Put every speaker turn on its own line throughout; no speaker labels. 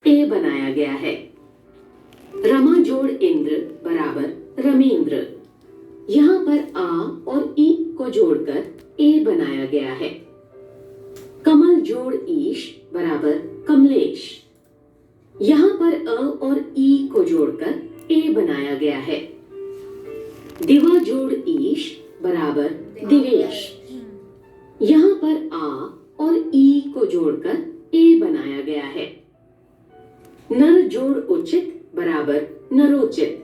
ए बनाया गया है। रमा जोड़ इंद्र बराबर रमेंद्र। यहाँ पर आ और ई को जोड़कर ए बनाया गया है। कमल जोड़ ईश बराबर कमलेश। यहाँ पर अ और ई को जोड़कर ए बनाया गया है। दिवा जोड़ ईश बराबर दिवेश। यहाँ पर आ और ई को जोड़कर ए बनाया गया है। नर जोड़ उचित बराबर नरोचित।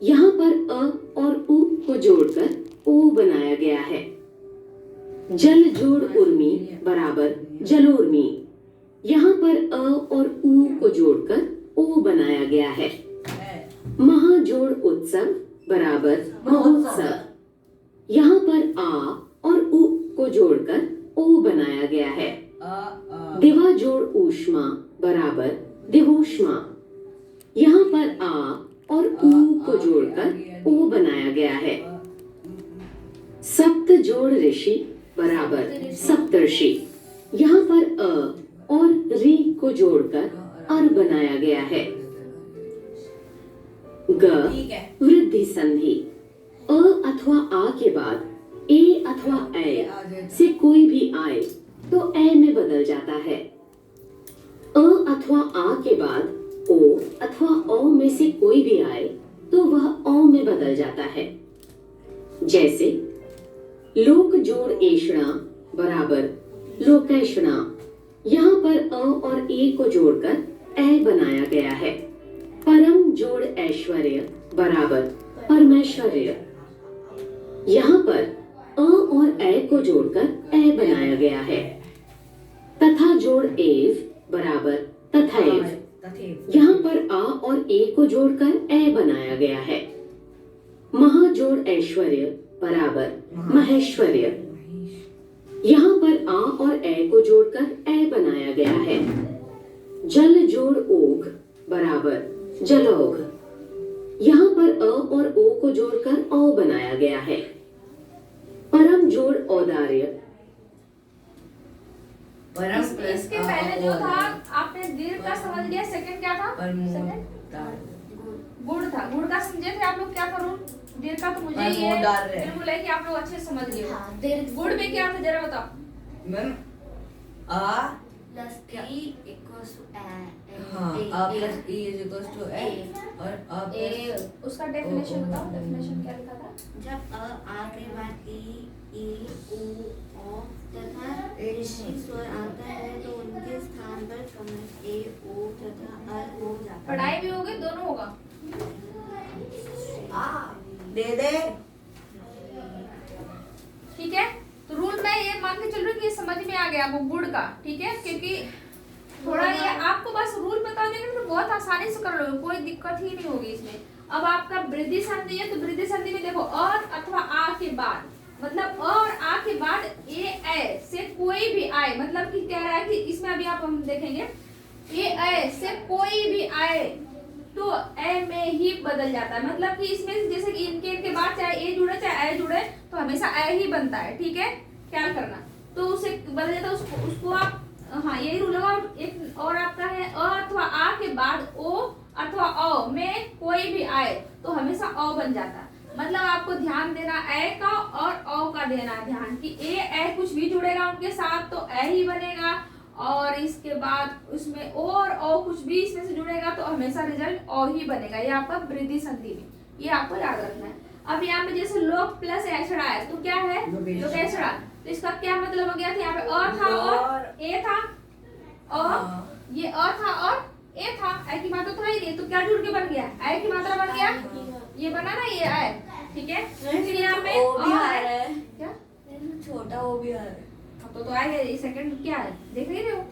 यहाँ पर अ और उ को जोड़कर ओ बनाया गया है। जल जोड़ उर्मी बराबर जलोर्मी। यहाँ पर अ और उ को जोड़कर ओ बनाया गया है। महा जोड़ उत्सव बराबर महोत्सव। यहाँ पर आ और उ को जोड़कर ओ बनाया गया है। दिवा जोड़ ऊष्मा बराबर दिवोष्मा। यहाँ पर आ और उ को जोड़कर ओ बनाया गया है। सप्त जोड़ ऋषि बराबर सप्तर्षि। यहाँ पर अ और री को जोड़कर अर बनाया गया है। ग वृद्धि संधि। अ अथवा आ के बाद ए अथवा ए से कोई भी आए तो ए में बदल जाता है। अ अथवा आ के बाद ओ अथवा औ में से कोई भी आए तो वह औ में बदल जाता है। जैसे लोक जोड़ एषणा बराबर लोकेशणा। यहाँ पर अ और ए को जोड़कर ए बनाया गया है। परम जोड़ ऐश्वर्य बराबर परमेश्वर्य। यहाँ पर अ और ए को जोड़कर ए बनाया गया है। तथा जोड़ एव बराबर तथैव। यहाँ पर आ और ए को जोड़कर ए बनाया गया है। महा जोड़ ऐश्वर्य बराबर महेश्वर्य। यहाँ पर आ और ए को जोड़कर ए बनाया गया है। जल जोड़ ओघ बराबर जलौघ। यहाँ पर अ और ओ को जोड़कर औ बनाया गया है। परम जोड़ औदार्य।
इसके पहले जो था आपने दीर्घ का समझ लिया। सेकंड क्या था? गुड़ था। गुड़ का समझे थे आप लोग क्या करूं? दीर्घ का तो मुझे ही है बिल्कुल है कि आप लोग अच्छे से समझ लिए हो। गुड़ में क्या था जरा बताओ
ma'am. A
plus e equals to a.
हाँ, a plus e is equals to a और a plus
उसका डेफिनेशन बताओ। डेफिनेशन क्या लिखा था?
जब आ के बाद ई उ ओ तथा ऋषि स्वर आता है तो उनके स्थान पर कमल ए ओ तथा अ हो जाता है।
पढ़ाई भी होगी दोनों होगा।
दे दे।
ठीक है तो रूल मैं ये मान के चल रही हूँ कि समझ में आ गया वो गुड़ का। ठीक है क्योंकि थोड़ा ये आपको बस रूल बता देंगे तो बहुत आसानी से कर लोगे, कोई दिक्कत ही नहीं होगी इसमें। अब आपका वृद्धि संधि है तो वृद्धि संधि में देखो और अथवा आ के बाद मतलब और आ के बाद ए से कोई भी आए मतलब कि कह रहा है कि इसमें अभी आप हम देखेंगे ए से कोई भी आए तो ए में ही बदल जाता है। मतलब कि इसमें जैसे कि इनके बाद चाहे ए जुड़े चाहे ए जुड़े तो हमेशा ए ही बनता है। ठीक है ख्याल करना। तो उसे बदल जाता है उसको आप हाँ यही रूल होगा। एक और आपका है अ अथवा आ के बाद ओ अथवा औ में कोई भी आए तो हमेशा औ बन जाता है। मतलब आपको ध्यान देना ए का और औ का देना ध्यान कि ए कुछ भी जुड़ेगा उनके साथ तो ए ही बनेगा और इसके बाद उसमें ओ और औ कुछ भी इसमें से जुड़ेगा तो हमेशा रिजल्ट औ ही बनेगा। ये आपका वृद्धि संधि में ये आपको याद रखना है। अब यहाँ पे जैसे लोक प्लस ऐसड़ा है तो क्या है लोकेशड़ा। तो इसका क्या मतलब हो गया था? यहाँ पे अ था और ए था और ये अ था और ए था। ए की मात्रा तो है ही नहीं तो क्या जुड़ के बन गया? ए की मात्रा बन गया ये बना ना ये आए। ठीक है फिर यहाँ पे
ओ भी आ रहा है
क्या
छोटा ओ भी आ रहा है।
तो आएगा ये सेकंड क्या है देख रहे हो?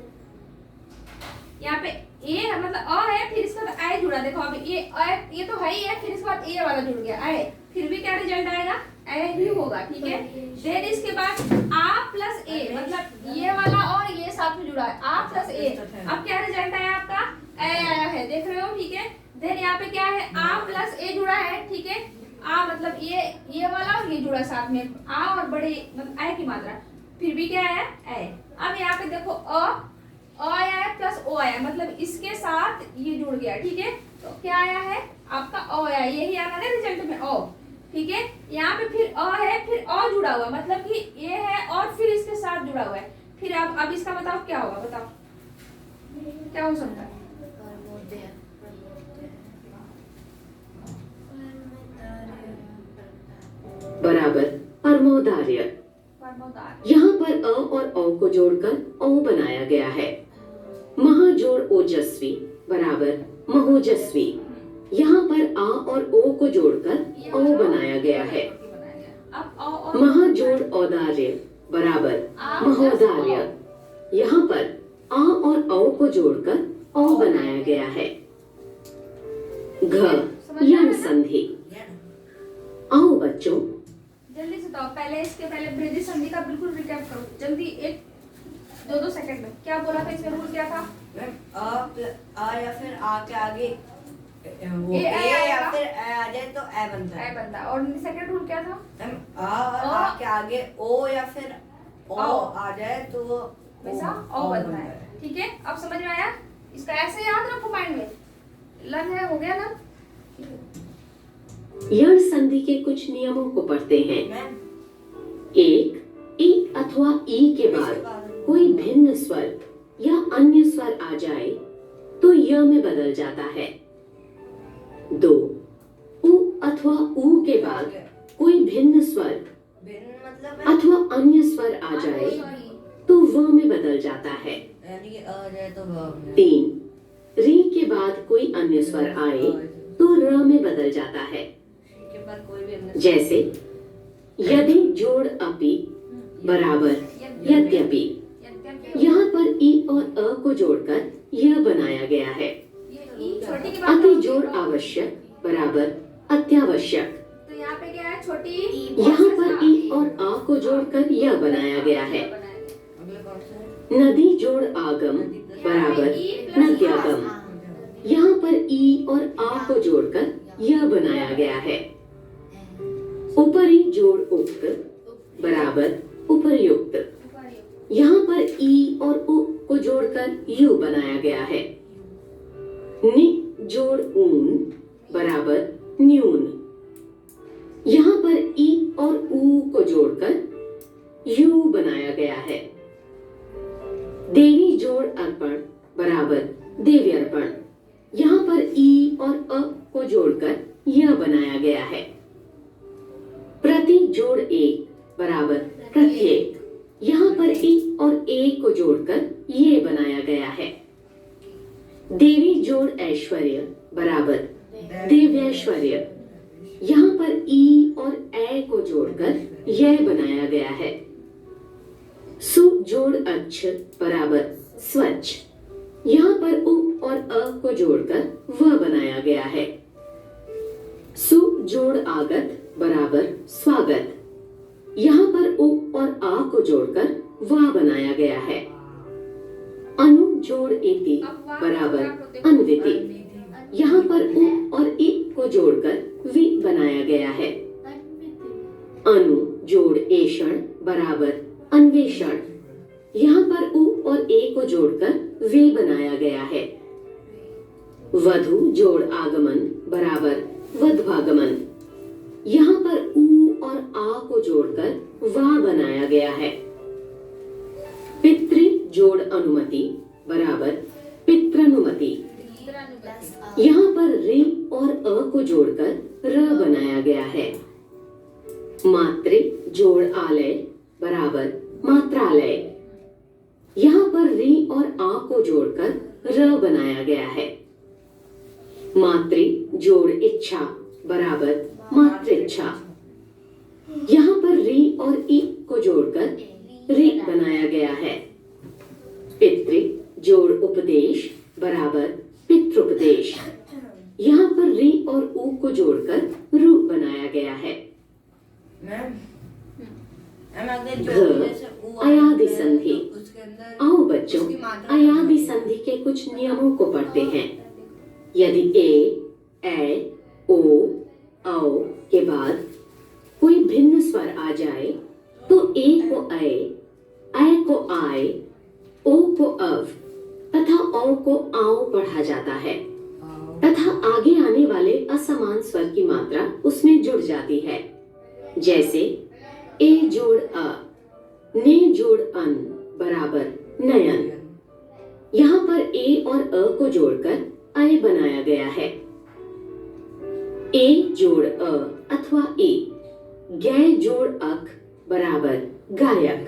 यहाँ पे ए मतलब अ है फिर इसके बाद आई जुड़ा। देखो अब ये तो है ही है फिर इसके बाद ए वाला जुड़ गया आई फिर भी क्या रिजल्ट आएगा? ए ही होगा। ठीक है देन इसके बाद आ प्लस ए मतलब ये वाला और ये साथ में जुड़ा है आ प्लस ए। अब क्या रिजल्ट आया आपका? ए आया है देख रहे हो? ठीक है देन यहाँ पे क्या है आ प्लस ए जुड़ा है। ठीक है आ मतलब ये वाला और ये जुड़ा साथ में आ और बड़े मतलब ए की मात्रा फिर भी क्या है ए। अब यहाँ पे देखो अ अ आया है प्लस ओ आया, मतलब इसके साथ ये जुड़ गया, ठीक है। तो क्या आया है आपका अ आया, यही आना है रिजल्ट में अ, ठीक है। यहाँ पे फिर अ है, फिर अ जुड़ा हुआ, मतलब कि ये है और फिर इसके साथ जुड़ा हुआ है। फिर अब इसका बताओ क्या होगा, बताओ क्या हो सकता है।
बराबर परमोदार्य।
परमोदार,
यहाँ पर अ और औ को जोड़कर औ बनाया गया है। महा जोड़ ओजस्वी बराबर महोजस्वी। यहाँ पर आ और ओ को जोड़कर औ बनाया गया है।
अब अ और
महाजोड़ औदार्य बराबर महोदार्य। यहाँ पर आ और औ को जोड़कर औ बनाया गया है। घ यण संधि। आओ बच्चों,
जल्दी से तो पहले इसके पहले वृद्धि संधि का बिल्कुल रिकैप करो जल्दी, एक दो सेकंड में। क्या बोला था इसमें, रूल क्या था।
आ या फिर आ के आगे वो
ए
ए
आएगा।
या फिर ए आ जाए तो ए बनता
ए
है।
बनता है। और सेकंड रूल क्या था।
मैम आ और आ के आगे ओ या फिर ओ
औ।
आ जाए तो वो
वैसा
ओ
ओ बनता है, ठीक है। अब समझ में आया, इसका ऐसे याद रखो माइंड में। लर्न है, हो गया ना।
यण संधि के कुछ नियमों को पढ़ते हैं।
मैम
एक, ई अथवा ई के बाद कोई भिन्न स्वर या अन्य स्वर आ जाए तो य में बदल जाता है। दो, उ अथवा उ के बाद कोई भिन्न स्वर
भिन्न मतलब है
अथवा अन्य स्वर आ जाए तो व में बदल जाता है।
यानी कि आ जाए तो वो
तीन, री के बाद कोई अन्य स्वर आए तो र में बदल जाता है।
के बाद कोई भी अन्य
जैसे यदि जोड़ अपि बराबर यद्यपि। यहाँ पर ई और अ को जोड़कर यह बनाया गया है।
ये ई छोटी की बात
अति
करो।
जोड़ आवश्यक बराबर अत्यावश्यक।
तो यहाँ पे क्या है, छोटी
यहाँ पर ई और आ को जोड़कर यह बनाया गया है।
अगले कौन सा है
नदी जोड़ आगम बराबर नद्यागम। यहाँ पर ई और आ को जोड़कर यह बनाया गया है। उपरी जोड़ उक्त बराबर उपर्युक्त। यहाँ पर ई और उ को जोड़कर यू बनाया गया है। नि जोड़ ऊन बराबर न्यून। यहाँ पर ई और ऊ को जोड़कर यू बनाया गया है। देवी जोड़ अर्पण बराबर देव्यर्पण। यहाँ पर ई और अ को जोड़कर यह बनाया गया है। प्रति जोड़ एक बराबर प्रत्येक। यहाँ पर ई और ए को जोड़कर ये बनाया गया है। देवी जोड़ ऐश्वर्य बराबर दिव्यैश्वर्य। यहाँ पर ई और ए को जोड़कर यह बनाया गया है। सु जोड़ अच्छ बराबर स्वच्छ। यहाँ पर उ और अ को जोड़कर वह बनाया गया है। सु जोड़ आगत बराबर स्वागत। यहाँ पर उ और आ को जोड़कर वह बनाया गया है। अनु जोड़ इति बराबर अन्विति। यहाँ पर उ और इ को जोड़कर वि बनाया गया है। अनु जोड़ एषण बराबर अन्वेषण। यहाँ पर उ और ए को जोड़कर वे बनाया गया है। वधु जोड़ आगमन बराबर वध्वागमन। यहाँ पर उ और आ को जोड़कर वा बनाया गया है। पितृ जोड़ अनुमति बराबर पितृनुमति। यहाँ पर रि और अ को जोड़कर र बनाया गया है। मातृ जोड़ आलय बराबर मात्रालय। यहाँ पर रि और आ को जोड़कर र बनाया गया है। मातृ जोड़ इच्छा बराबर मातृच्छा। यहाँ पर रि और इ को जोड़कर रि बनाया गया है। पितृ जोड़ उपदेश बराबर पितृपदेश। यहाँ पर रि और उ को जोड़कर रु बनाया गया है।
मैम अगर
घ,
जो जैसे उ
अयादि संधि।
तो उसके अंदर
आओ बच्चों,
उसकी मात्रा
अयादि संधि के कुछ नियमों को पढ़ते हैं। यदि ए ओ औ के बाद कोई भिन्न स्वर आ जाए तो ए को ऐ को आय, ओ को अव, तथा औ को आओ पढ़ा जाता है
आओ
तथा आगे आने वाले असमान स्वर की मात्रा उसमें जुड़ जाती है। जैसे ए जोड़ अ, ने जोड़ अन बराबर नयन। यहाँ पर ए और अ को जोड़कर अय बनाया गया है। ए जोड़ अ अथवा ए, गै जोड़ अक बराबर गायक।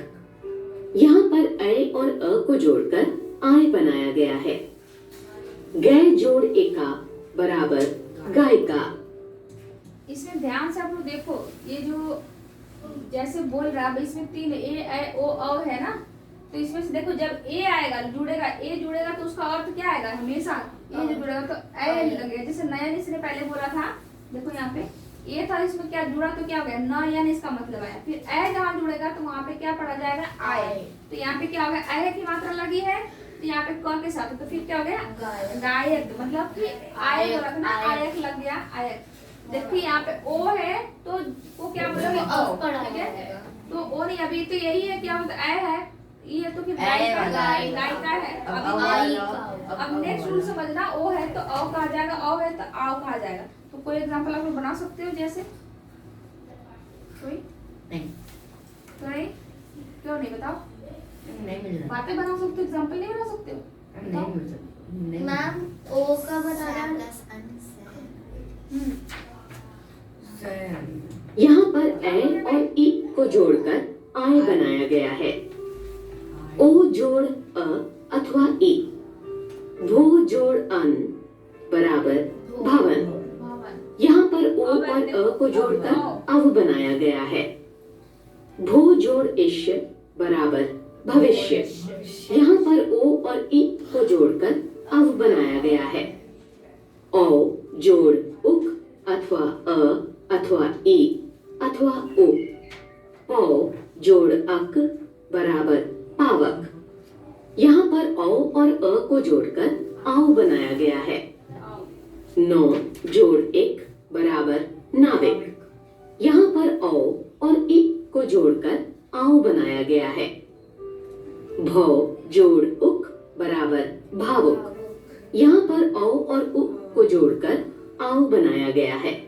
यहाँ पर अय और अ को जोड़कर आय बनाया गया है। गै जोड़ एका बराबर गायिका।
इसमें ध्यान से आप लोग देखो, ये जो जैसे बोल रहा है, इसमें 3 ए ऐ ओ औ है ना, तो इसमें से देखो जब ए आएगा जुड़ेगा, ए जुड़ेगा तो उसका अर्थ क्या आएगा, हमेशा ए जो जुड़ेगा तो ऐ लगेगा। जैसे नयन इसने पहले बोला था, देखो यहाँ पे ए था, इसमें क्या जुड़ा तो क्या हो गया नयन, इसका मतलब आया। फिर ऐ जहाँ जुड़ेगा तो वहाँ पे क्या पढ़ा जाएगा आय। तो यहाँ पे क्या हो गया, ऐ की मात्रा लगी है तो यहाँ पे क के साथ, तो फिर क्या हो गया गायक, मतलब कि आय बोला था ना, आयक लग गया आयक। देखिए यहाँ पे ओ है तो वो क्या बोलोगे ओ, ठीक है, तो ओ नहीं, अभी तो यही है क्या बोलते ऐ है, ये तो फिर गायिका है। अब नेक्स्ट रूल समझना, ओ है तो औ कहा जाएगा, औ है तो आओ कहा जाएगा। तो कोई एग्जांपल आप लोग बना सकते हो, जैसे कोई
नहीं
कोई क्यों नहीं, बताओ।
नहीं मिल रहा,
बातें बना सकते हो, एग्जांपल नहीं बना सकते हो,
नहीं मिल रहा, नहीं
मैम ओ का बताना
से-
यहाँ पर ए और ई को जोड़कर आय बनाया गया है। ओ जोड़ अ अथवा ई, भू जोड़ अन बराबर भवन।
भवन।
यहाँ पर ओ और अ को जोड़कर अव बनाया गया है। भू जोड़ इश बराबर भविष्य। यहाँ पर ओ और ई को जोड़कर अव बनाया गया है। औ जोड़ उक अथवा अ अथवा ई अथवा उ, औ जोड़ अक बराबर पावक। यहाँ पर औ और अ को जोड़कर आओ बनाया गया है। नौ जोड़ एक बराबर नाविक। यहाँ पर औ और ई को जोड़कर आओ बनाया गया है। भौ जोड़ उक बराबर भावुक। यहाँ पर औ और उ को जोड़कर आओ बनाया गया है।